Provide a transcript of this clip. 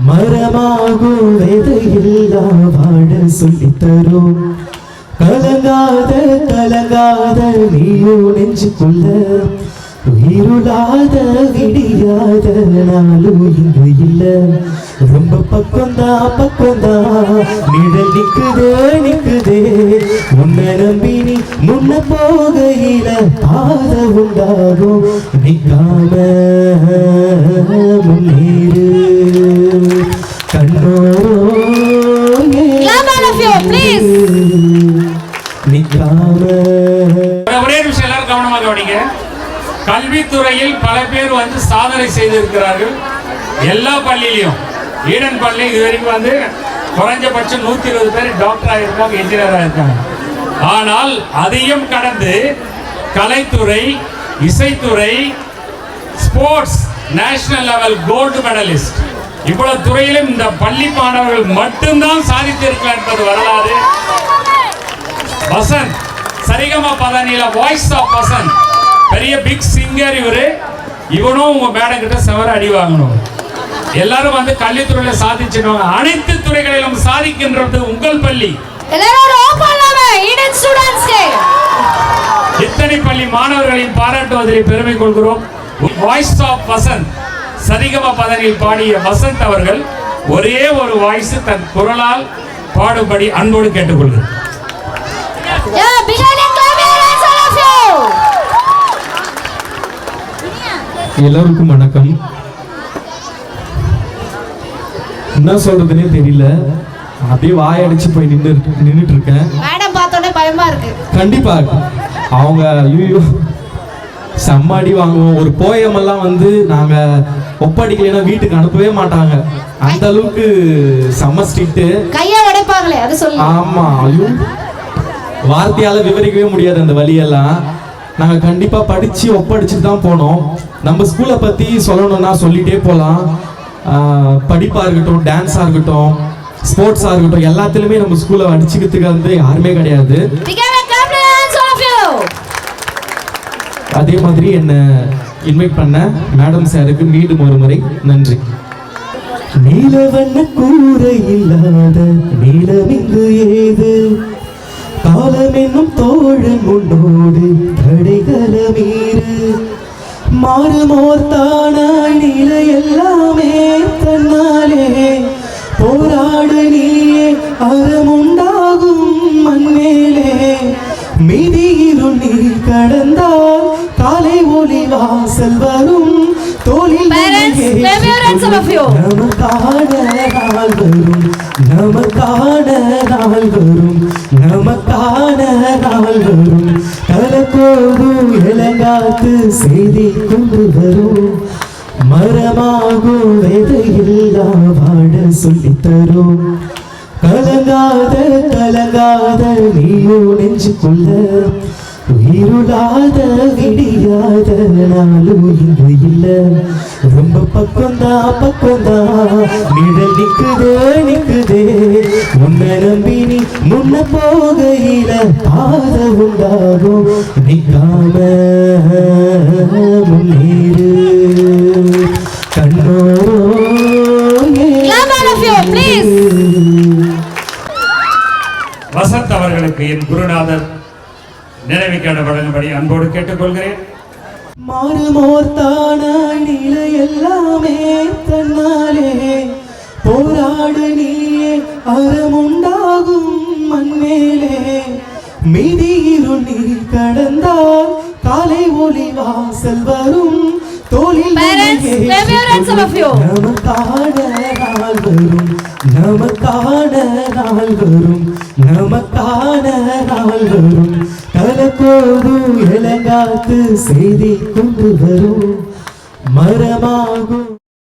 மரமாகும் விதையில்லா வாழ சொல்லித்தரும் கலங்காத கலங்காத நீயோ நெஞ்சுக்குள்ள உயிருளாத விடியாத நாளும் இங்கு இல்ல ரொம்ப பக்கம்தான் நிழல் நிக்குதே நிக்குதே உன்னை நம்பி நீ முன்ன போகையில பாத உண்டாகும் நிக்காம முன்னேறு கண்ணோரோ கல்வித்துறையில் பல பேர் வந்து சாதனை செய்திருக்கிறார்கள். எல்லா பள்ளியிலையும் ஈடன் பள்ளி இதுவரைக்கும் வந்து குறைஞ்சபட்சம் 120 பேர் டாக்டராக இருக்காங்க, இன்ஜினியராக இருக்காங்க. ஆனால் அதையும் கடந்து கலைத்துறை, இசைத்துறை, sports national level gold medalist இவ்வளவு துறையிலும் இந்த பள்ளி மாணவர்கள் மட்டும்தான் சாதித்திருக்கிறார் என்பது வரலாறு. வசந்த் சரிகம பதனியில வாய்ஸ் ஆஃப் வசந்த் பெரிய பிக் சிங்கர் இவனும் உங்க மேடம் கிட்ட செவர அடி வாங்கணும். எல்லாரும் வந்து கல்வித்துறையில சாதிச்சிடுவாங்க. அனைத்து துறைகளிலும் சாதிக்கின்றது உங்கள் பள்ளி. இத்தனை பள்ளி மாணவர்களையும் பாராட்டுவதில் பெருமை கொள்கிறோம். வாய்ஸ் ஆஃப் வசந்த் சரிகம பதனியில் பாடிய வசந்த் அவர்கள் ஒரே ஒரு வாய்ஸ் தன் குரலால் பாடுபடி அன்போடு கேட்டுக்கொள்கிறேன். எல்லாருக்கும் வணக்கம். என்ன சொல்றதுன்னே தெரியல, அப்படியே வாயடிச்சு போய் நின்றுட்டு இருக்கேன். மேடம் பார்த்தோன்னே பயமா இருக்கு. கண்டிப்பா அவங்க ஐயோ செம்மாடி வாங்குவோம். ஒரு போயம் எல்லாம் வந்து நாங்க ஒப்படைக்கலைன்னா வீட்டுக்கு அனுப்பவே மாட்டாங்க. அந்த அளவுக்கு செம்ம ஸ்ட்ரிக்ட். கையை உடைப்பாங்களே அது சொல்லு. ஆமா, ஐயோ வார்த்தையால விவரிக்கவே முடியாது அந்த வழியெல்லாம். நாங்கள் கண்டிப்பாக படித்து ஒப்படைச்சிட்டு தான் போனோம். நம்ம ஸ்கூலை பற்றி சொல்லணும்னா சொல்லிகிட்டே போகலாம். படிப்பாக இருக்கட்டும், டான்ஸாக இருக்கட்டும், ஸ்போர்ட்ஸாக இருக்கட்டும், எல்லாத்துலேயுமே நம்ம ஸ்கூலை அடிச்சுக்கிறதுக்கு வந்து யாருமே கிடையாது. அதே மாதிரி என்னை இன்வைட் பண்ண மேடம் சாருக்கு மீண்டும் ஒரு முறை நன்றி. நீலவண்ண கூரை இல்லாத நீலம் இங்கு ஏது, காலம் என்னும் தோழன் முன்னோடு தடைகள மீறு, மாறுமோர்த்தானாய் நிலை எல்லாமே தன்னாலே போராடு நீயே அறமுண்டாகும் மண்மேலே, மிதியிலும் நீ கடந்தால் காலை ஒளி வாசல் வரும் தோளில் நமக்கான நாள் வரும், நமக்கான நாள் வரும், நமக்கான நாள் வரும், கலக்கோடும் இளங்காத்து செய்தி கொண்டு வரும், மரமாகும் விதையில்லா வாழ சொல்லித்தரும் கலங்காத கலங்காத நீயோ நெஞ்சுக்குள்ள உயிருளாத விடியாத நாளும் இங்கு இல்ல ரொம்ப பக்கம்தான் நிழல் நிக்குதே நிக்குதே உன்னை நம்பி நீ முன்ன போகையில பாத உண்டாகும் நிக்காம முன்னேறு கண்ணோரோ. வசந்த் அவர்களுக்கு என் குருநாதர் நினைவுக்கான வழங்கும்படி அன்போடு கேட்டுக்கொள்கிறேன். மாறுமோர்த்தானாய் நிலை எல்லாமே தன்னாலே போராடு நீயே அறமுண்டாகும் மண்மேலே, மிதியிலும் நீ கடந்தால் காலை ஒளி வாசல் வரும் தோளில் நமக்கான நாள் வரும், நமக்கான நாள் வரும், நமக்கான நாள் வரும், கலக்கோடும் இளங்காத்து செய்தி கொண்டு வரும், மரமாகும்